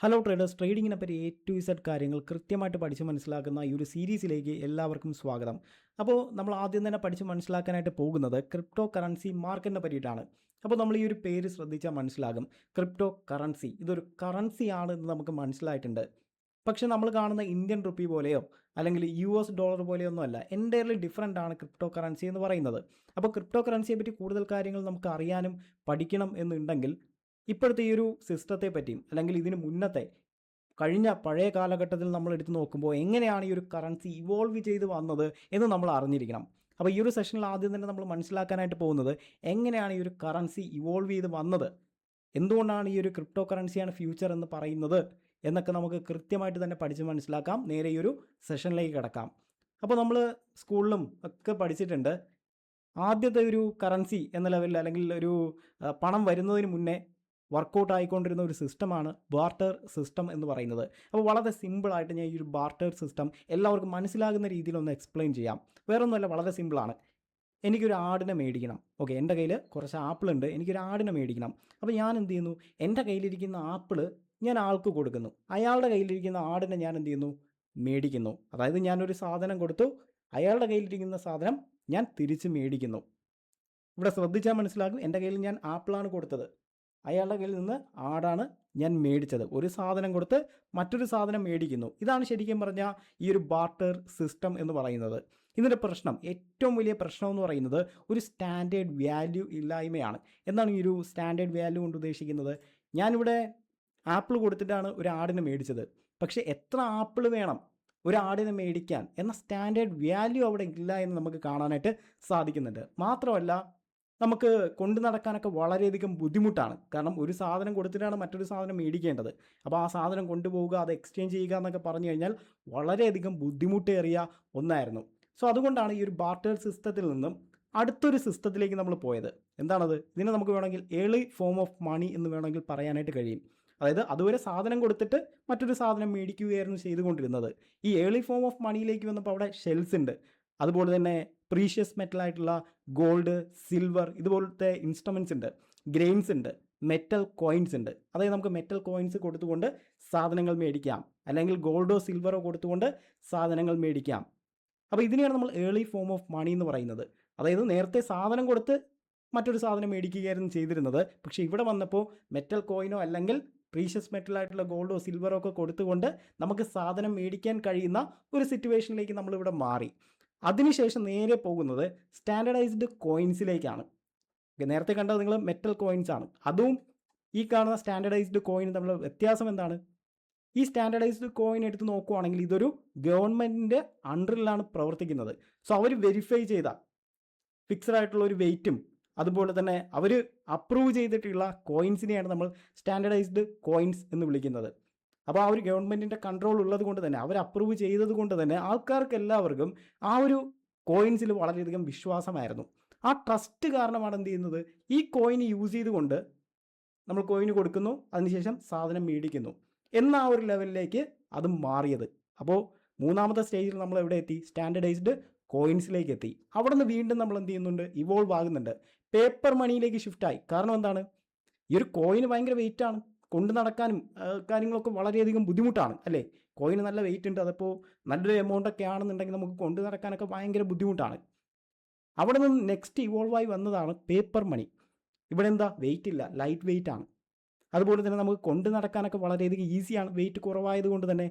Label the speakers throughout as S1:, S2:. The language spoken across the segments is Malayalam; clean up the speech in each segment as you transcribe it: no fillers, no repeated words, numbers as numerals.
S1: ഹലോ ട്രേഡേഴ്സ്, ട്രേഡിങ്ങിനെ പറ്റി എ ടു ഇസഡ് കാര്യങ്ങൾ കൃത്യമായിട്ട് പഠിച്ച് മനസ്സിലാക്കുന്ന ഈ ഒരു സീരീസിലേക്ക് എല്ലാവർക്കും സ്വാഗതം. അപ്പോൾ നമ്മൾ ആദ്യം തന്നെ പഠിച്ച് മനസ്സിലാക്കാനായിട്ട് പോകുന്നത് ക്രിപ്റ്റോ കറൻസി മാർക്കറ്റിനെ പറ്റിയിട്ടാണ്. അപ്പോൾ നമ്മൾ ഈ ഒരു പേര് ശ്രദ്ധിച്ചാൽ മനസ്സിലാകും, ക്രിപ്റ്റോ കറൻസി ഇതൊരു കറൻസിയാണ് എന്ന് നമുക്ക് മനസ്സിലായിട്ടുണ്ട്. പക്ഷേ നമ്മൾ കാണുന്ന ഇന്ത്യൻ റുപ്പി പോലെയോ അല്ലെങ്കിൽ US ഡോളർ പോലെയോ ഒന്നും അല്ല, എൻ്റയർലി ഡിഫറൻ്റ് ആണ് ക്രിപ്റ്റോ കറൻസി എന്ന് പറയുന്നത്. അപ്പോൾ ക്രിപ്റ്റോ കറൻസിയെ പറ്റി കൂടുതൽ കാര്യങ്ങൾ നമുക്ക് അറിയാനും പഠിക്കണം എന്നുണ്ടെങ്കിൽ ഇപ്പോഴത്തെ ഈ ഒരു സിസ്റ്റത്തെ പറ്റിയും അല്ലെങ്കിൽ ഇതിന് മുന്നത്തെ കഴിഞ്ഞ പഴയ കാലഘട്ടത്തിൽ നമ്മൾ എടുത്ത് നോക്കുമ്പോൾ എങ്ങനെയാണ് ഈ ഒരു കറൻസി ഇവോൾവ് ചെയ്ത് വന്നത് എന്ന് നമ്മൾ അറിഞ്ഞിരിക്കണം. അപ്പോൾ ഈ ഒരു സെഷനിൽ ആദ്യം തന്നെ നമ്മൾ മനസ്സിലാക്കാനായിട്ട് പോകുന്നത് എങ്ങനെയാണ് ഈ ഒരു കറൻസി ഇവോൾവ് ചെയ്ത് വന്നത്, എന്തുകൊണ്ടാണ് ഈ ഒരു ക്രിപ്റ്റോ കറൻസിയാണ് ഫ്യൂച്ചർ എന്ന് പറയുന്നത് എന്നൊക്കെ നമുക്ക് കൃത്യമായിട്ട് തന്നെ പഠിച്ച് മനസ്സിലാക്കാം. നേരെ ഈ ഒരു സെഷനിലേക്ക് കിടക്കാം. അപ്പോൾ നമ്മൾ സ്കൂളിലും ഒക്കെ പഠിച്ചിട്ടുണ്ട്, ആദ്യത്തെ ഒരു കറൻസി എന്ന ലെവലിൽ അല്ലെങ്കിൽ ഒരു പണം വരുന്നതിന് മുന്നേ വർക്കൗട്ട് ആയിക്കൊണ്ടിരുന്ന ഒരു സിസ്റ്റമാണ് ബാർട്ടർ സിസ്റ്റം എന്ന് പറയുന്നത്. അപ്പോൾ വളരെ സിമ്പിളായിട്ട് ഞാൻ ഈ ഒരു ബാർട്ടർ സിസ്റ്റം എല്ലാവർക്കും മനസ്സിലാകുന്ന രീതിയിൽ ഒന്ന് എക്സ്പ്ലെയിൻ ചെയ്യാം. വേറൊന്നുമല്ല, വളരെ സിമ്പിളാണ്. എനിക്കൊരു ആടിനെ മേടിക്കണം. ഓക്കെ, എൻ്റെ കയ്യിൽ കുറച്ച് ആപ്പിളുണ്ട്, എനിക്കൊരു ആടിനെ മേടിക്കണം. അപ്പോൾ ഞാൻ എന്ത് ചെയ്യുന്നു, എൻ്റെ കയ്യിലിരിക്കുന്ന ആപ്പിൾ ഞാൻ ആൾക്ക് കൊടുക്കുന്നു, അയാളുടെ കയ്യിലിരിക്കുന്ന ആടിനെ ഞാൻ എന്ത് ചെയ്യുന്നു, മേടിക്കുന്നു. അതായത് ഞാനൊരു സാധനം കൊടുത്തു, അയാളുടെ കയ്യിലിരിക്കുന്ന സാധനം ഞാൻ തിരിച്ച് മേടിക്കുന്നു. ഇവിടെ ശ്രദ്ധിച്ചാൽ മനസ്സിലാകും, എൻ്റെ കയ്യിൽ ഞാൻ ആപ്പിളാണ് കൊടുത്തത്, അയാളുടെ കയ്യിൽ നിന്ന് ആടാണ് ഞാൻ മേടിച്ചത്. ഒരു സാധനം കൊടുത്ത് മറ്റൊരു സാധനം മേടിക്കുന്നു. ഇതാണ് ശരിക്കും പറഞ്ഞാൽ ഈ ഒരു ബാർട്ടർ സിസ്റ്റം എന്ന് പറയുന്നത്. ഇതിൻ്റെ പ്രശ്നം, ഏറ്റവും വലിയ പ്രശ്നം എന്ന് പറയുന്നത് ഒരു സ്റ്റാൻഡേർഡ് വാല്യൂ ഇല്ലായ്മയാണ്. എന്താണ് ഈ ഒരു സ്റ്റാൻഡേർഡ് വാല്യൂ കൊണ്ട് ഉദ്ദേശിക്കുന്നത്? ഞാനിവിടെ ആപ്പിൾ കൊടുത്തിട്ടാണ് ഒരു ആടിനെ മേടിച്ചത്, പക്ഷേ എത്ര ആപ്പിൾ വേണം ഒരു ആടിനെ മേടിക്കാൻ എന്ന സ്റ്റാൻഡേർഡ് വാല്യൂ അവിടെ ഇല്ല എന്ന് നമുക്ക് കാണാനായിട്ട് സാധിക്കുന്നുണ്ട്. മാത്രമല്ല, നമുക്ക് കൊണ്ടു നടക്കാനൊക്കെ വളരെയധികം ബുദ്ധിമുട്ടാണ്. കാരണം ഒരു സാധനം കൊടുത്തിട്ടാണ് മറ്റൊരു സാധനം മേടിക്കേണ്ടത്. അപ്പോൾ ആ സാധനം കൊണ്ടുപോവുക, അത് എക്സ്ചേഞ്ച് ചെയ്യുക എന്നൊക്കെ പറഞ്ഞു കഴിഞ്ഞാൽ വളരെയധികം ബുദ്ധിമുട്ടേറിയ ഒന്നായിരുന്നു. സോ അതുകൊണ്ടാണ് ഈ ഒരു ബാർട്ടർ സിസ്റ്റത്തിൽ നിന്നും അടുത്തൊരു സിസ്റ്റത്തിലേക്ക് നമ്മൾ പോയത്. എന്താണത്? ഇതിനെ നമുക്ക് വേണമെങ്കിൽ ഏർലി ഫോം ഓഫ് മണി എന്ന് വേണമെങ്കിൽ പറയാനായിട്ട് കഴിയും. അതായത് അതുവരെ സാധനം കൊടുത്തിട്ട് മറ്റൊരു സാധനം മേടിക്കുകയായിരുന്നു ചെയ്തുകൊണ്ടിരുന്നത്. ഈ ഏർലി ഫോം ഓഫ് മണിയിലേക്ക് വന്നപ്പോൾ അവിടെ ഷെൽസ് ഉണ്ട്, അതുപോലെ തന്നെ പ്രീഷ്യസ് മെറ്റലായിട്ടുള്ള ഗോൾഡ്, സിൽവർ ഇതുപോലത്തെ ഇൻസ്ട്രുമെൻറ്റ്സ് ഉണ്ട്, ഗ്രെയിൻസ് ഉണ്ട്, മെറ്റൽ കോയിൻസ് ഉണ്ട്. അതായത് നമുക്ക് മെറ്റൽ കോയിൻസ് കൊടുത്തുകൊണ്ട് സാധനങ്ങൾ മേടിക്കാം, അല്ലെങ്കിൽ ഗോൾഡോ സിൽവറോ കൊടുത്തുകൊണ്ട് സാധനങ്ങൾ മേടിക്കാം. അപ്പോൾ ഇതിനെയാണ് നമ്മൾ ഏർലി ഫോം ഓഫ് മണി എന്ന് പറയുന്നത്. അതായത് നേരത്തെ സാധനം കൊടുത്ത് മറ്റൊരു സാധനം മേടിക്കുകയായിരുന്നു ചെയ്തിരുന്നത്. പക്ഷേ ഇവിടെ വന്നപ്പോൾ മെറ്റൽ കോയിനോ അല്ലെങ്കിൽ പ്രീഷ്യസ് മെറ്റലായിട്ടുള്ള ഗോൾഡോ സിൽവറോ ഒക്കെ കൊടുത്തുകൊണ്ട് നമുക്ക് സാധനം മേടിക്കാൻ കഴിയുന്ന ഒരു സിറ്റുവേഷനിലേക്ക് നമ്മളിവിടെ മാറി. അതിനുശേഷം നേരെ പോകുന്നത് സ്റ്റാൻഡർഡൈസ്ഡ് കോയിൻസിലേക്കാണ്. നേരത്തെ കണ്ടത് നിങ്ങൾ മെറ്റൽ കോയിൻസ് ആണ്, അതും ഈ കാണുന്ന സ്റ്റാൻഡർഡൈസ്ഡ് കോയിൻ തമ്മിലുള്ള വ്യത്യാസം എന്താണ്? ഈ സ്റ്റാൻഡർഡൈസ്ഡ് കോയിൻ എടുത്ത് നോക്കുവാണെങ്കിൽ ഇതൊരു ഗവൺമെൻറ്റിൻ്റെ അണ്ടറിലാണ് പ്രവർത്തിക്കുന്നത്. സോ അവർ വെരിഫൈ ചെയ്ത ഫിക്സഡ് ആയിട്ടുള്ള ഒരു വെയിറ്റും അതുപോലെ തന്നെ അവർ അപ്രൂവ് ചെയ്തിട്ടുള്ള കോയിൻസിനെയാണ് നമ്മൾ സ്റ്റാൻഡർഡൈസ്ഡ് കോയിൻസ് എന്ന് വിളിക്കുന്നത്. അപ്പോൾ ആ ഒരു ഗവൺമെൻറ്റിൻ്റെ കൺട്രോൾ ഉള്ളത് കൊണ്ട് തന്നെ, അവർ അപ്രൂവ് ചെയ്തത് കൊണ്ട് തന്നെ ആൾക്കാർക്ക് എല്ലാവർക്കും ആ ഒരു കോയിൻസിൽ വളരെയധികം വിശ്വാസമായിരുന്നു. ആ ട്രസ്റ്റ് കാരണമാണ് എന്ത് ചെയ്യുന്നത്, ഈ കോയിൻ യൂസ് ചെയ്തുകൊണ്ട് നമ്മൾ കോയിന് കൊടുക്കുന്നു, അതിനുശേഷം സാധനം മേടിക്കുന്നു എന്ന ആ ഒരു ലെവലിലേക്ക് അത് മാറിയത്. അപ്പോൾ മൂന്നാമത്തെ സ്റ്റേജിൽ നമ്മൾ എവിടെ എത്തി? സ്റ്റാൻഡർഡൈസ്ഡ് കോയിൻസിലേക്ക് എത്തി. അവിടെ നിന്ന് വീണ്ടും നമ്മൾ എന്ത് ചെയ്യുന്നുണ്ട്, ഇവോൾവ് ആകുന്നുണ്ട്, പേപ്പർ മണിയിലേക്ക് ഷിഫ്റ്റായി. കാരണം എന്താണ്, ഈ ഒരു കോയിന് ഭയങ്കര വെയിറ്റാണ്, കൊണ്ടു നടക്കാനും കാര്യങ്ങളൊക്കെ വളരെയധികം ബുദ്ധിമുട്ടാണ് അല്ലേ. കോയിന് നല്ല വെയിറ്റ് ഉണ്ട്, അതിപ്പോൾ നല്ലൊരു എമൗണ്ടൊക്കെ ആണെന്നുണ്ടെങ്കിൽ നമുക്ക് കൊണ്ടു നടക്കാനൊക്കെ ഭയങ്കര ബുദ്ധിമുട്ടാണ്. അവിടെ നിന്ന് നെക്സ്റ്റ് ഇവോൾവായി വന്നതാണ് പേപ്പർ മണി. ഇവിടെ എന്താ, വെയിറ്റ് ഇല്ല, ലൈറ്റ് വെയിറ്റ് ആണ്. അതുപോലെ തന്നെ നമുക്ക് കൊണ്ടു നടക്കാനൊക്കെ വളരെയധികം ഈസിയാണ്, വെയിറ്റ് കുറവായത് കൊണ്ട് തന്നെ.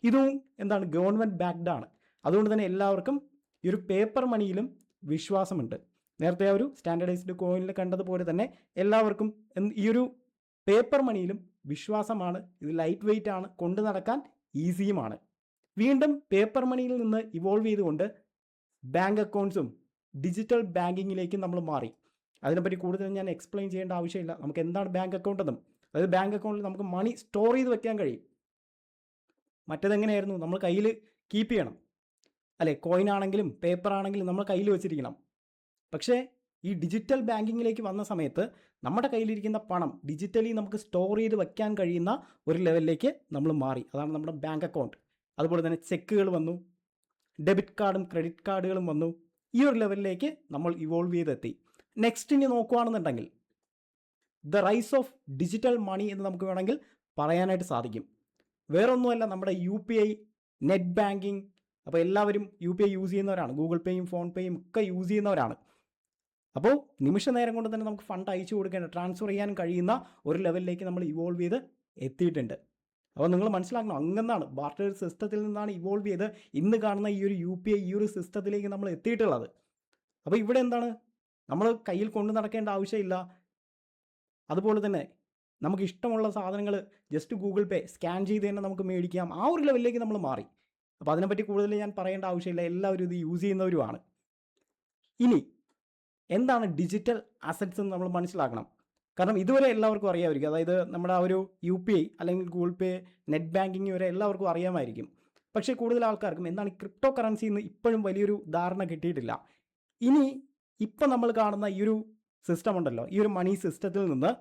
S1: ഇതും എന്താണ്, ഗവൺമെൻറ് ബാക്ക്ഡ് ആണ്. അതുകൊണ്ട് തന്നെ എല്ലാവർക്കും ഈ ഒരു പേപ്പർ മണിയിലും വിശ്വാസമുണ്ട്. നേരത്തെ ആ ഒരു സ്റ്റാൻഡർഡൈസ്ഡ് കോയിനിൽ കണ്ടതുപോലെ തന്നെ എല്ലാവർക്കും ഈ ഒരു പേപ്പർ മണിയിലും വിശ്വാസമാണ്. ഇത് ലൈറ്റ് വെയിറ്റ് ആണ്, കൊണ്ടു നടക്കാൻ ഈസിയുമാണ്. വീണ്ടും പേപ്പർ മണിയിൽ നിന്ന് ഇവോൾവ് ചെയ്തുകൊണ്ട് ബാങ്ക് അക്കൗണ്ട്സും ഡിജിറ്റൽ ബാങ്കിങ്ങിലേക്കും നമ്മൾ മാറി. അതിനെപ്പറ്റി കൂടുതൽ ഞാൻ എക്സ്പ്ലെയിൻ ചെയ്യേണ്ട ആവശ്യമില്ല. നമുക്ക് എന്താണ് ബാങ്ക് അക്കൗണ്ട് എന്നും, അതായത് ബാങ്ക് അക്കൗണ്ടിൽ നമുക്ക് മണി സ്റ്റോർ ചെയ്ത് വെക്കാൻ കഴിയും. മറ്റേതെങ്ങനെയായിരുന്നു, നമ്മൾ കയ്യിൽ കീപ്പ് ചെയ്യണം അല്ലേ, കോയിൻ ആണെങ്കിലും പേപ്പർ ആണെങ്കിലും നമ്മൾ കയ്യിൽ വെച്ചിരിക്കണം. പക്ഷേ ഈ ഡിജിറ്റൽ ബാങ്കിങ്ങിലേക്ക് വന്ന സമയത്ത് നമ്മുടെ കയ്യിലിരിക്കുന്ന പണം ഡിജിറ്റലി നമുക്ക് സ്റ്റോർ ചെയ്ത് വയ്ക്കാൻ കഴിയുന്ന ഒരു ലെവലിലേക്ക് നമ്മൾ മാറി. അതാണ് നമ്മുടെ ബാങ്ക് അക്കൗണ്ട്. അതുപോലെ തന്നെ ചെക്കുകൾ വന്നു, ഡെബിറ്റ് കാർഡും ക്രെഡിറ്റ് കാർഡുകളും വന്നു. ഈ ഒരു ലെവലിലേക്ക് നമ്മൾ ഇവോൾവ് ചെയ്തെത്തി. നെക്സ്റ്റ് ഇനി നോക്കുകയാണെന്നുണ്ടെങ്കിൽ the rise of digital money എന്ന് നമുക്ക് വേണമെങ്കിൽ പറയാനായിട്ട് സാധിക്കും. വേറൊന്നുമല്ല, നമ്മുടെ UPI, നെറ്റ് ബാങ്കിങ്. അപ്പോൾ എല്ലാവരും UPI യൂസ് ചെയ്യുന്നവരാണ്, ഗൂഗിൾ പേയും ഫോൺ പേയും ഒക്കെ യൂസ് ചെയ്യുന്നവരാണ്. അപ്പോൾ നിമിഷ നേരം കൊണ്ട് തന്നെ നമുക്ക് ഫണ്ട് അയച്ചു കൊടുക്കേണ്ട, ട്രാൻസ്ഫർ ചെയ്യാൻ കഴിയുന്ന ഒരു ലെവലിലേക്ക് നമ്മൾ ഇവോൾവ് ചെയ്ത് എത്തിയിട്ടുണ്ട്. അപ്പോൾ നിങ്ങൾ മനസ്സിലാക്കണം, അങ്ങനെയാണ് ബാർട്ടർ സിസ്റ്റത്തിൽ നിന്നാണ് ഇവോൾവ് ചെയ്ത് ഇന്ന് കാണുന്ന ഈ ഒരു UPI ഈ ഒരു സിസ്റ്റത്തിലേക്ക് നമ്മൾ എത്തിയിട്ടുള്ളത്. അപ്പോൾ ഇവിടെ എന്താണ്, നമ്മൾ കയ്യിൽ കൊണ്ടു നടക്കേണ്ട ആവശ്യമില്ല. അതുപോലെ തന്നെ നമുക്ക് ഇഷ്ടമുള്ള സാധനങ്ങൾ ജസ്റ്റ് ഗൂഗിൾ പേ സ്കാൻ ചെയ്ത് തന്നെ നമുക്ക് മേടിക്കാം. ആ ഒരു ലെവലിലേക്ക് നമ്മൾ മാറി. അപ്പോൾ അതിനെപ്പറ്റി കൂടുതൽ ഞാൻ പറയേണ്ട ആവശ്യമില്ല, എല്ലാവരും ഇത് യൂസ് ചെയ്യുന്നവരുമാണ്. ഇനി എന്താണ് ഡിജിറ്റൽ അസറ്റ്സ് എന്ന് നമ്മൾ മനസ്സിലാക്കണം. കാരണം ഇതുവരെ എല്ലാവർക്കും അറിയാമായിരിക്കും, അതായത് നമ്മുടെ ആ ഒരു UPI അല്ലെങ്കിൽ ഗൂഗിൾ പേ, നെറ്റ് ബാങ്കിങ് വരെ എല്ലാവർക്കും അറിയാമായിരിക്കും. പക്ഷേ കൂടുതൽ ആൾക്കാർക്കും എന്താണ് ക്രിപ്റ്റോ കറൻസി എന്ന് ഇപ്പോഴും വലിയൊരു ധാരണ കിട്ടിയിട്ടില്ല. ഇനി ഇപ്പം നമ്മൾ കാണുന്ന ഈ ഒരു സിസ്റ്റം ഉണ്ടല്ലോ, ഈ ഒരു മണി സിസ്റ്റത്തിൽ നിന്ന്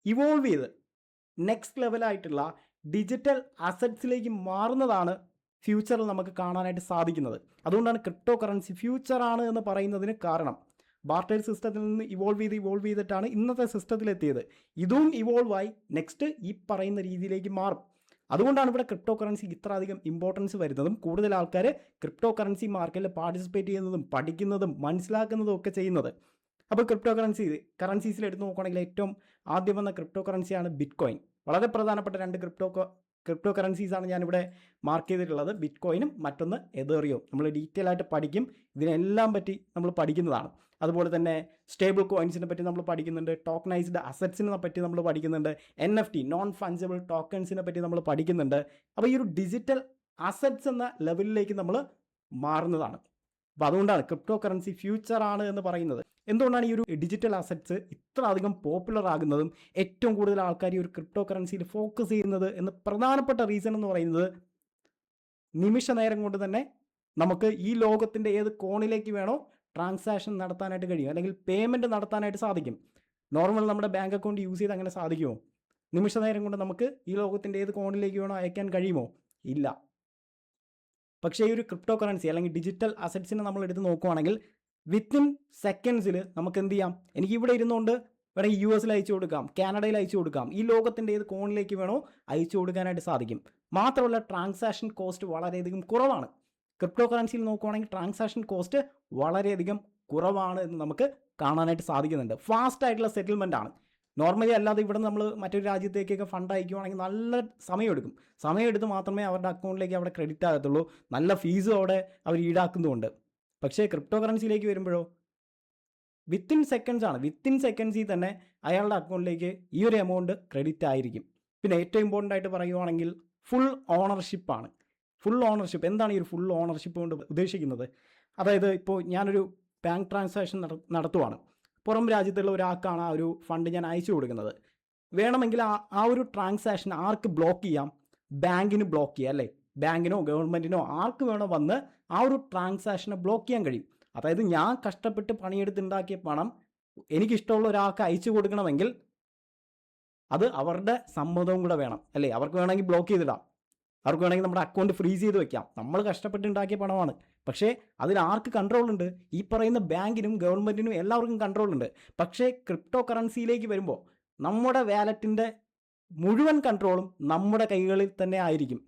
S1: ഇവോൾവ് ചെയ്ത് നെക്സ്റ്റ് ലെവലായിട്ടുള്ള ഡിജിറ്റൽ അസറ്റ്സിലേക്ക് മാറുന്നതാണ് ഫ്യൂച്ചറിൽ നമുക്ക് കാണാനായിട്ട് സാധിക്കുന്നത്. അതുകൊണ്ടാണ് ക്രിപ്റ്റോ കറൻസി ഫ്യൂച്ചറാണ് എന്ന് പറയുന്നതിന് കാരണം. ബാർട്ടർ സിസ്റ്റത്തിൽ നിന്ന് ഇവോൾവ് ചെയ്തിട്ടാണ് ഇന്നത്തെ സിസ്റ്റത്തിലെത്തിയത്. ഇതും ഇവോൾവ് ആയി നെക്സ്റ്റ് ഈ പറയുന്ന രീതിയിലേക്ക് മാറും. അതുകൊണ്ടാണ് ഇവിടെ ക്രിപ്റ്റോ കറൻസി ഇത്ര അധികം ഇമ്പോർട്ടൻസ് വരുന്നതും കൂടുതൽ ആൾക്കാർ ക്രിപ്റ്റോ കറൻസി മാർക്കറ്റിൽ പാർട്ടിസിപ്പേറ്റ് ചെയ്യുന്നതും പഠിക്കുന്നതും മനസ്സിലാക്കുന്നതും ഒക്കെ ചെയ്യുന്നത്. അപ്പോൾ ക്രിപ്റ്റോ കറൻസീസിൽ എടുത്ത് നോക്കുകയാണെങ്കിൽ ഏറ്റവും ആദ്യം വന്ന ക്രിപ്റ്റോ കറൻസിയാണ് ബിറ്റ്കോയിൻ. വളരെ പ്രധാനപ്പെട്ട രണ്ട് ക്രിപ്റ്റോ കറൻസീസാണ് ഞാനിവിടെ മാർക്ക് ചെയ്തിട്ടുള്ളത്, ബിറ്റ്കോയിനും മറ്റൊന്ന് എതേറിയം. നമ്മൾ ഡീറ്റെയിൽ ആയിട്ട് പഠിക്കും, ഇതിനെല്ലാം പറ്റി നമ്മൾ പഠിക്കുന്നതാണ്. അതുപോലെ തന്നെ സ്റ്റേബിൾ കോയിൻസിനെ പറ്റി നമ്മൾ പഠിക്കുന്നുണ്ട്, ടോക്കണൈസ്ഡ് അസറ്റ്സിനെ പറ്റി നമ്മൾ പഠിക്കുന്നുണ്ട്, NFT നോൺ ഫഞ്ചബിൾ ടോക്കൺസിനെ പറ്റി നമ്മൾ പഠിക്കുന്നുണ്ട്. അപ്പോൾ ഈ ഒരു ഡിജിറ്റൽ അസറ്റ്സ് എന്ന ലെവലിലേക്ക് നമ്മൾ മാറുന്നതാണ്. അപ്പോൾ അതുകൊണ്ടാണ് ക്രിപ്റ്റോ കറൻസി ഫ്യൂച്ചറാണ് എന്ന് പറയുന്നത്. എന്തുകൊണ്ടാണ് ഈ ഒരു ഡിജിറ്റൽ അസറ്റ്സ് ഇത്ര അധികം പോപ്പുലർ ആകുന്നതും ഏറ്റവും കൂടുതൽ ആൾക്കാർ ഈ ഒരു ക്രിപ്റ്റോ കറൻസിയിൽ ഫോക്കസ് ചെയ്യുന്നത് എന്ന് പ്രധാനപ്പെട്ട റീസൺ എന്ന് പറയുന്നത്, നിമിഷ നേരം കൊണ്ട് തന്നെ നമുക്ക് ഈ ലോകത്തിൻ്റെ ഏത് കോണിലേക്ക് വേണോ ട്രാൻസാക്ഷൻ നടത്താനായിട്ട് കഴിയും, അല്ലെങ്കിൽ പേയ്മെൻറ്റ് നടത്താനായിട്ട് സാധിക്കും. നോർമൽ നമ്മുടെ ബാങ്ക് അക്കൗണ്ട് യൂസ് ചെയ്ത് അങ്ങനെ സാധിക്കുമോ? നിമിഷ നേരം കൊണ്ട് നമുക്ക് ഈ ലോകത്തിൻ്റെ ഏത് കോണിലേക്ക് വേണോ അയക്കാൻ കഴിയുമോ? ഇല്ല. പക്ഷേ ഈ ഒരു ക്രിപ്റ്റോ കറൻസി അല്ലെങ്കിൽ ഡിജിറ്റൽ അസറ്റ്സിനെ നമ്മൾ എടുത്ത് നോക്കുവാണെങ്കിൽ വിത്തിൻ സെക്കൻഡ്സിൽ നമുക്ക് എന്ത് ചെയ്യാം, എനിക്ക് ഇവിടെ ഇരുന്നുകൊണ്ട് വേണമെങ്കിൽ US അയച്ചു കൊടുക്കാം, കാനഡയിൽ അയച്ചു കൊടുക്കാം, ഈ ലോകത്തിൻ്റെ ഏത് കോണിലേക്ക് വേണോ അയച്ചു കൊടുക്കാനായിട്ട് സാധിക്കും. മാത്രമല്ല ട്രാൻസാക്ഷൻ കോസ്റ്റ് വളരെയധികം കുറവാണ്. ക്രിപ്റ്റോ കറൻസിയിൽ നോക്കുവാണെങ്കിൽ ട്രാൻസാക്ഷൻ കോസ്റ്റ് വളരെയധികം കുറവാണ് എന്ന് നമുക്ക് കാണാനായിട്ട് സാധിക്കുന്നുണ്ട്. ഫാസ്റ്റ് ആയിട്ടുള്ള സെറ്റിൽമെൻ്റ് ആണ്. നോർമലി അല്ലാതെ ഇവിടെ നമ്മൾ മറ്റൊരു രാജ്യത്തേക്കൊക്കെ ഫണ്ട് അയക്കുകയാണെങ്കിൽ നല്ല സമയമെടുത്ത് മാത്രമേ അവരുടെ അക്കൗണ്ടിലേക്ക് അവിടെ ക്രെഡിറ്റ് ആകത്തുള്ളൂ. നല്ല ഫീസും അവിടെ അവർ ഈടാക്കുന്നുമുണ്ട്. പക്ഷേ ക്രിപ്റ്റോ കറൻസിയിലേക്ക് വരുമ്പോഴോ വിത്തിൻ സെക്കൻഡ്സിൽ തന്നെ അയാളുടെ അക്കൗണ്ടിലേക്ക് ഈ ഒരു എമൗണ്ട് ക്രെഡിറ്റ് ആയിരിക്കും. പിന്നെ ഏറ്റവും ഇമ്പോർട്ടൻ്റ് ആയിട്ട് പറയുവാണെങ്കിൽ ഫുൾ ഓണർഷിപ്പാണ്. എന്താണ് ഈ ഒരു ഫുൾ ഓണർഷിപ്പ് കൊണ്ട് ഉദ്ദേശിക്കുന്നത്? അതായത് ഇപ്പോൾ ഞാനൊരു ബാങ്ക് ട്രാൻസാക്ഷൻ നടത്തുവാണ്, പുറം രാജ്യത്തുള്ള ഒരാൾക്കാണ് ആ ഒരു ഫണ്ട് ഞാൻ അയച്ചു കൊടുക്കുന്നത്. വേണമെങ്കിൽ ആ ഒരു ട്രാൻസാക്ഷൻ ആർക്ക് ബ്ലോക്ക് ചെയ്യാം? ബാങ്കിന് ബ്ലോക്ക് ചെയ്യാം, അല്ലേ? ബാങ്കിനോ ഗവൺമെൻറ്റിനോ ആർക്ക് വേണോ വന്ന് ആ ഒരു ട്രാൻസാക്ഷനെ ബ്ലോക്ക് ചെയ്യാൻ കഴിയും. അതായത് ഞാൻ കഷ്ടപ്പെട്ട് പണിയെടുത്തുണ്ടാക്കിയ പണം എനിക്കിഷ്ടമുള്ള ഒരാൾക്ക് അയച്ചു കൊടുക്കണമെങ്കിൽ അത് അവരുടെ സമ്മതവും കൂടെ വേണം, അല്ലേ? അവർക്ക് വേണമെങ്കിൽ ബ്ലോക്ക് ചെയ്തിടാം, അവർക്ക് വേണമെങ്കിൽ നമ്മുടെ അക്കൗണ്ട് ഫ്രീസ് ചെയ്ത് വെക്കാം. നമ്മൾ കഷ്ടപ്പെട്ടുണ്ടാക്കിയ പണമാണ്. പക്ഷേ അതിൽ ആർക്ക് കൺട്രോൾ ഉണ്ട്? ഈ പറയുന്ന ബാങ്കിനും ഗവൺമെൻറ്റിനും എല്ലാവർക്കും കൺട്രോൾ ഉണ്ട്. പക്ഷേ ക്രിപ്റ്റോ കറൻസിയിലേക്ക് വരുമ്പോൾ നമ്മുടെ വാലറ്റിൻ്റെ മുഴുവൻ കൺട്രോളും നമ്മുടെ കൈകളിൽ തന്നെ ആയിരിക്കും.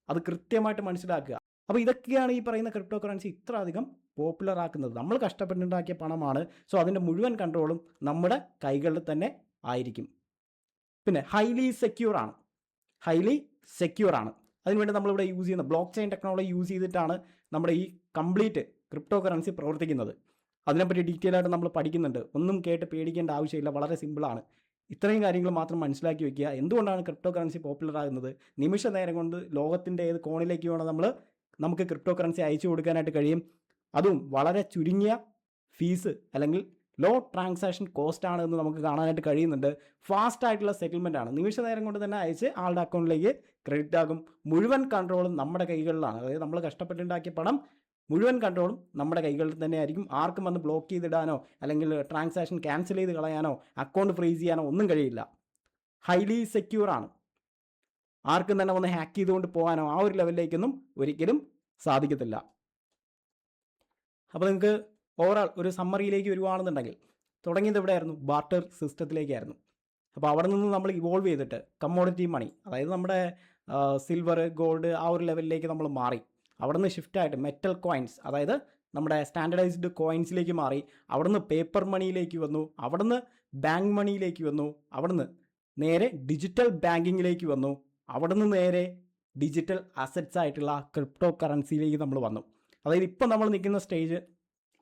S1: അത് കൃത്യമായിട്ട് മനസ്സിലാക്കുക. അപ്പോൾ ഇതൊക്കെയാണ് ഈ പറയുന്ന ക്രിപ്റ്റോ കറൻസി ഇത്ര അധികം പോപ്പുലർ ആക്കുന്നത്. നമ്മൾ കഷ്ടപ്പെട്ടുണ്ടാക്കിയ പണമാണ്, സോ അതിൻ്റെ മുഴുവൻ കൺട്രോളും നമ്മുടെ കൈകളിൽ തന്നെ ആയിരിക്കും. പിന്നെ ഹൈലി സെക്യൂർ ആണ്. അതിനുവേണ്ടി നമ്മളിവിടെ യൂസ് ചെയ്യുന്ന ബ്ലോക്ക് ചെയിൻ ടെക്നോളജി യൂസ് ചെയ്തിട്ടാണ് നമ്മുടെ ഈ കംപ്ലീറ്റ് ക്രിപ്റ്റോ കറൻസി പ്രവർത്തിക്കുന്നത്. അതിനെപ്പറ്റി ഡീറ്റെയിൽ ആയിട്ട് നമ്മൾ പഠിക്കുന്നുണ്ട്. ഒന്നും കേട്ട് പേടിക്കേണ്ട ആവശ്യമില്ല, വളരെ സിമ്പിളാണ്. ഇത്രയും കാര്യങ്ങൾ മാത്രം മനസ്സിലാക്കി വയ്ക്കുക. എന്തുകൊണ്ടാണ് ക്രിപ്റ്റോ കറൻസി പോപ്പുലർ ആകുന്നത്? നിമിഷ നേരം കൊണ്ട് ലോകത്തിൻ്റെ ഏത് കോണിലേക്ക് വേണം നമുക്ക് ക്രിപ്റ്റോ കറൻസി അയച്ചു കൊടുക്കാനായിട്ട് കഴിയും. അതും വളരെ ചുരുങ്ങിയ ഫീസ് അല്ലെങ്കിൽ ലോ ട്രാൻസാക്ഷൻ കോസ്റ്റ് ആണ് എന്ന് നമുക്ക് കാണാനായിട്ട് കഴിയുന്നുണ്ട്. ഫാസ്റ്റ് ആയിട്ടുള്ള സെറ്റിൽമെൻ്റ് ആണ്. നിമിഷ നേരം കൊണ്ട് തന്നെ അയച്ച് ആളുടെ അക്കൗണ്ടിലേക്ക് ക്രെഡിറ്റ് ആകും. മുഴുവൻ കൺട്രോളും നമ്മുടെ കൈകളിലാണ്. അതായത് നമ്മൾ കഷ്ടപ്പെട്ടുണ്ടാക്കിയ പണം മുഴുവൻ കൺട്രോളും നമ്മുടെ കൈകളിൽ തന്നെ ആയിരിക്കും. ആർക്കും വന്ന് ബ്ലോക്ക് ചെയ്തിടാനോ അല്ലെങ്കിൽ ട്രാൻസാക്ഷൻ ക്യാൻസൽ ചെയ്ത് കളയാനോ അക്കൗണ്ട് ഫ്രീസ് ചെയ്യാനോ ഒന്നും കഴിയില്ല. ഹൈലി സെക്യൂർ ആണ്. ആർക്കും തന്നെ വന്ന് ഹാക്ക് ചെയ്തുകൊണ്ട് പോകാനോ ആ ഒരു ലെവലിലേക്കൊന്നും ഒരിക്കലും സാധിക്കത്തില്ല. അപ്പോൾ നിങ്ങൾക്ക് ഓവറാൾ ഒരു സമ്മറിയിലേക്ക് വരുവാണെന്നുണ്ടെങ്കിൽ തുടങ്ങിയത് എവിടെയായിരുന്നു? ബാർട്ടർ സിസ്റ്റത്തിലേക്കായിരുന്നു. അപ്പോൾ അവിടെ നിന്ന് നമ്മൾ ഇവോൾവ് ചെയ്തിട്ട് കമ്മോഡിറ്റി മണി, അതായത് നമ്മുടെ സിൽവർ, ഗോൾഡ് ആ ഒരു ലെവലിലേക്ക് നമ്മൾ മാറി. അവിടെ നിന്ന് ഷിഫ്റ്റായിട്ട് മെറ്റൽ കോയിൻസ്, അതായത് നമ്മുടെ സ്റ്റാൻഡർഡൈസ്ഡ് കോയിൻസിലേക്ക് മാറി. അവിടെ നിന്ന് പേപ്പർ മണിയിലേക്ക് വന്നു, അവിടെ നിന്ന് ബാങ്ക് മണിയിലേക്ക് വന്നു, അവിടെ നിന്ന് നേരെ ഡിജിറ്റൽ ബാങ്കിങ്ങിലേക്ക് വന്നു, അവിടെ നിന്ന് നേരെ ഡിജിറ്റൽ അസറ്റ്സ് ആയിട്ടുള്ള ക്രിപ്റ്റോ കറൻസിയിലേക്ക് നമ്മൾ വന്നു. അതായത് ഇപ്പം നമ്മൾ നിൽക്കുന്ന സ്റ്റേജ്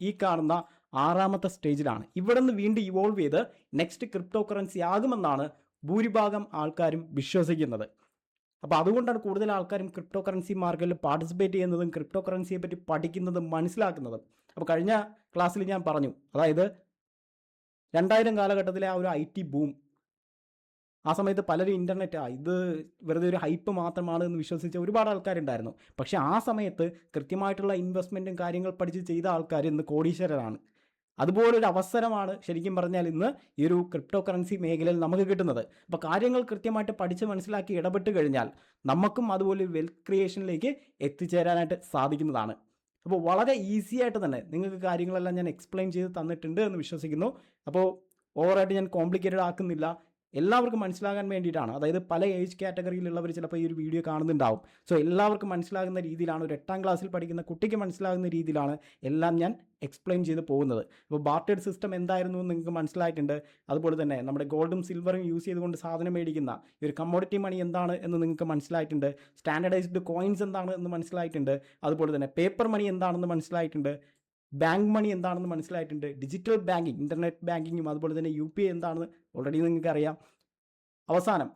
S1: ഈ കാണുന്ന 6ാമത്തെ സ്റ്റേജിലാണ്. ഇവിടെ നിന്ന് വീണ്ടും ഇവോൾവ് ചെയ്ത് നെക്സ്റ്റ് ക്രിപ്റ്റോ കറൻസി ആകുമെന്നാണ് ഭൂരിഭാഗം ആൾക്കാരും വിശ്വസിക്കുന്നത്. അപ്പോൾ അതുകൊണ്ടാണ് കൂടുതൽ ആൾക്കാരും ക്രിപ്റ്റോ കറൻസി മാർക്കറ്റിൽ പാർട്ടിസിപ്പേറ്റ് ചെയ്യുന്നതും ക്രിപ്റ്റോ കറൻസിയെ പറ്റി പഠിക്കുന്നതും മനസ്സിലാക്കുന്നതും. അപ്പോൾ കഴിഞ്ഞ ക്ലാസ്സിൽ ഞാൻ പറഞ്ഞു, അതായത് 2000 കാലഘട്ടത്തിലെ ആ ഒരു IT ബൂം, ആ സമയത്ത് പലരും ഇൻ്റർനെറ്റ് ഇത് വെറുതെ ഒരു ഹൈപ്പ് മാത്രമാണ് എന്ന് വിശ്വസിച്ച ഒരുപാട് ആൾക്കാരുണ്ടായിരുന്നു. പക്ഷേ ആ സമയത്ത് കൃത്യമായിട്ടുള്ള ഇൻവെസ്റ്റ്മെൻറ്റും കാര്യങ്ങൾ പഠിച്ച് ചെയ്ത ആൾക്കാർ ഇന്ന് കോടീശ്വരരാണ്. അതുപോലൊരു അവസരമാണ് ശരിക്കും പറഞ്ഞാൽ ഇന്ന് ഈ ഒരു ക്രിപ്റ്റോ കറൻസി മേഖലയിൽ നമുക്ക് കിട്ടുന്നത്. അപ്പോൾ കാര്യങ്ങൾ കൃത്യമായിട്ട് പഠിച്ച് മനസ്സിലാക്കി ഇടപെട്ട് കഴിഞ്ഞാൽ നമുക്കും അതുപോലെ വെൽത്ത് ക്രിയേഷനിലേക്ക് എത്തിച്ചേരാനായിട്ട് സാധിക്കുന്നതാണ്. അപ്പോൾ വളരെ ഈസി ആയിട്ട് തന്നെ നിങ്ങൾക്ക് കാര്യങ്ങളെല്ലാം ഞാൻ എക്സ്പ്ലെയിൻ ചെയ്ത് തന്നിട്ടുണ്ട് എന്ന് വിശ്വസിക്കുന്നു. അപ്പോൾ ഓവറായിട്ട് ഞാൻ കോംപ്ലിക്കേറ്റഡ് ആക്കുന്നില്ല, എല്ലാവർക്കും മനസ്സിലാകാൻ വേണ്ടിയിട്ടാണ്. അതായത് പല ഏജ് കാറ്റഗറിയിലുള്ളവർ ചിലപ്പോൾ ഈ ഒരു വീഡിയോ കാണുന്നുണ്ടാവും. സോ എല്ലാവർക്കും മനസ്സിലാകുന്ന രീതിയിലാണ്, ഒരു 8ാം ക്ലാസ്സിൽ പഠിക്കുന്ന കുട്ടിക്ക് മനസ്സിലാകുന്ന രീതിയിലാണ് എല്ലാം ഞാൻ എക്സ്പ്ലെയിൻ ചെയ്ത് പോകുന്നത്. ഇപ്പോൾ ബാർട്ടേഡ് സിസ്റ്റം എന്തായിരുന്നു എന്ന് നിങ്ങൾക്ക് മനസ്സിലായിട്ടുണ്ട്. അതുപോലെ തന്നെ നമ്മുടെ ഗോൾഡും സിൽവറും യൂസ് ചെയ്തുകൊണ്ട് സാധനം മേടിക്കുന്ന ഈ ഒരു കമ്മോഡിറ്റി മണി എന്താണ് എന്ന് നിങ്ങൾക്ക് മനസ്സിലായിട്ടുണ്ട്. സ്റ്റാൻഡർഡൈസ്ഡ് കോയിൻസ് എന്താണ് എന്ന് മനസ്സിലായിട്ടുണ്ട്. അതുപോലെ തന്നെ പേപ്പർ മണി എന്താണെന്ന് മനസ്സിലായിട്ടുണ്ട്. ബാങ്ക് മണി എന്താണെന്ന് മനസ്സിലായിട്ടുണ്ട്. ഡിജിറ്റൽ ബാങ്കിങ്, ഇൻ്റർനെറ്റ് ബാങ്കിങ്ങും അതുപോലെ തന്നെ UPI എന്താണെന്ന് ഓൾറെഡി നിങ്ങൾക്ക് അറിയാം. അവസാനം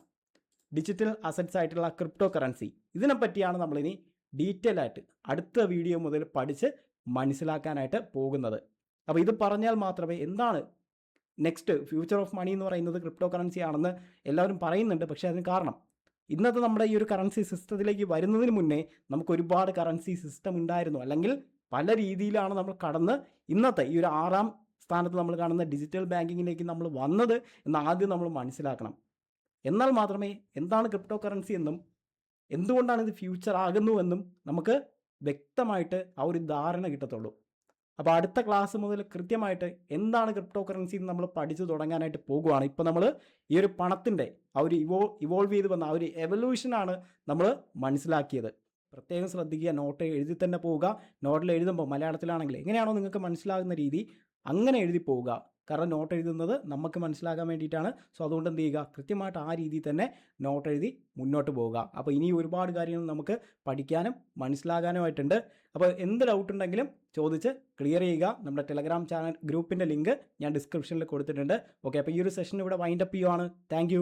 S1: ഡിജിറ്റൽ അസറ്റ്സ് ആയിട്ടുള്ള ക്രിപ്റ്റോ കറൻസി, ഇതിനെപ്പറ്റിയാണ് നമ്മളിനി ഡീറ്റെയിൽ ആയിട്ട് അടുത്ത വീഡിയോ മുതൽ പഠിച്ച് മനസ്സിലാക്കാനായിട്ട് പോകുന്നത്. അപ്പോൾ ഇത് പറഞ്ഞാൽ മാത്രമേ എന്താണ് നെക്സ്റ്റ് ഫ്യൂച്ചർ ഓഫ് മണി എന്ന് പറയുന്നത് ക്രിപ്റ്റോ കറൻസി ആണെന്ന് എല്ലാവരും പറയുന്നുണ്ട്. പക്ഷേ അതിന് കാരണം ഇന്നത്തെ നമ്മുടെ ഈ ഒരു കറൻസി സിസ്റ്റത്തിലേക്ക് വരുന്നതിന് മുന്നേ നമുക്ക് ഒരുപാട് കറൻസി സിസ്റ്റം ഉണ്ടായിരുന്നു, അല്ലെങ്കിൽ പല രീതിയിലാണ് നമ്മൾ കടന്ന് ഇന്നത്തെ ഈ ഒരു 6ാം സ്ഥാനത്ത് നമ്മൾ കാണുന്ന ഡിജിറ്റൽ ബാങ്കിങ്ങിലേക്ക് നമ്മൾ വന്നത് എന്ന് ആദ്യം നമ്മൾ മനസ്സിലാക്കണം. എന്നാൽ മാത്രമേ എന്താണ് ക്രിപ്റ്റോ കറൻസി എന്നും എന്തുകൊണ്ടാണ് ഇത് ഫ്യൂച്ചർ ആകുന്നുവെന്നും നമുക്ക് വ്യക്തമായിട്ട് ആ ഒരു ധാരണ കിട്ടത്തുള്ളൂ. അപ്പോൾ അടുത്ത ക്ലാസ് മുതൽ കൃത്യമായിട്ട് എന്താണ് ക്രിപ്റ്റോ കറൻസി എന്ന് നമ്മൾ പഠിച്ചു തുടങ്ങാനായിട്ട് പോകുകയാണ്. ഇപ്പോൾ നമ്മൾ ഈ ഒരു പണത്തിൻ്റെ ആ ഒരു ഇവോൾവ് ചെയ്ത് വന്ന ആ ഒരു എവല്യൂഷനാണ് നമ്മൾ മനസ്സിലാക്കിയത്. പ്രത്യേകം ശ്രദ്ധിക്കുക, നോട്ട് എഴുതി തന്നെ പോവുക. നോട്ടിൽ എഴുതുമ്പോൾ മലയാളത്തിലാണെങ്കിൽ എങ്ങനെയാണോ നിങ്ങൾക്ക് മനസ്സിലാകുന്ന രീതി അങ്ങനെ എഴുതി പോവുക. കാരണം നോട്ട് എഴുതുന്നത് നമുക്ക് മനസ്സിലാക്കാൻ വേണ്ടിയിട്ടാണ്. സോ അതുകൊണ്ട് എന്ത് ചെയ്യുക, കൃത്യമായിട്ട് ആ രീതിയിൽ തന്നെ നോട്ട് എഴുതി മുന്നോട്ട് പോവുക. അപ്പോൾ ഇനി ഒരുപാട് കാര്യങ്ങൾ നമുക്ക് പഠിക്കാനും മനസ്സിലാകാനുമായിട്ടുണ്ട്. അപ്പോൾ എന്ത് ഡൗട്ട് ഉണ്ടെങ്കിലും ചോദിച്ച് ക്ലിയർ ചെയ്യുക. നമ്മുടെ ടെലഗ്രാം ചാനൽ ഗ്രൂപ്പിൻ്റെ ലിങ്ക് ഞാൻ ഡിസ്ക്രിപ്ഷനിൽ കൊടുത്തിട്ടുണ്ട്. ഓക്കെ, അപ്പോൾ ഈ ഒരു സെഷൻ ഇവിടെ വൈൻഡപ്പ് ചെയ്യുവാണ്. താങ്ക്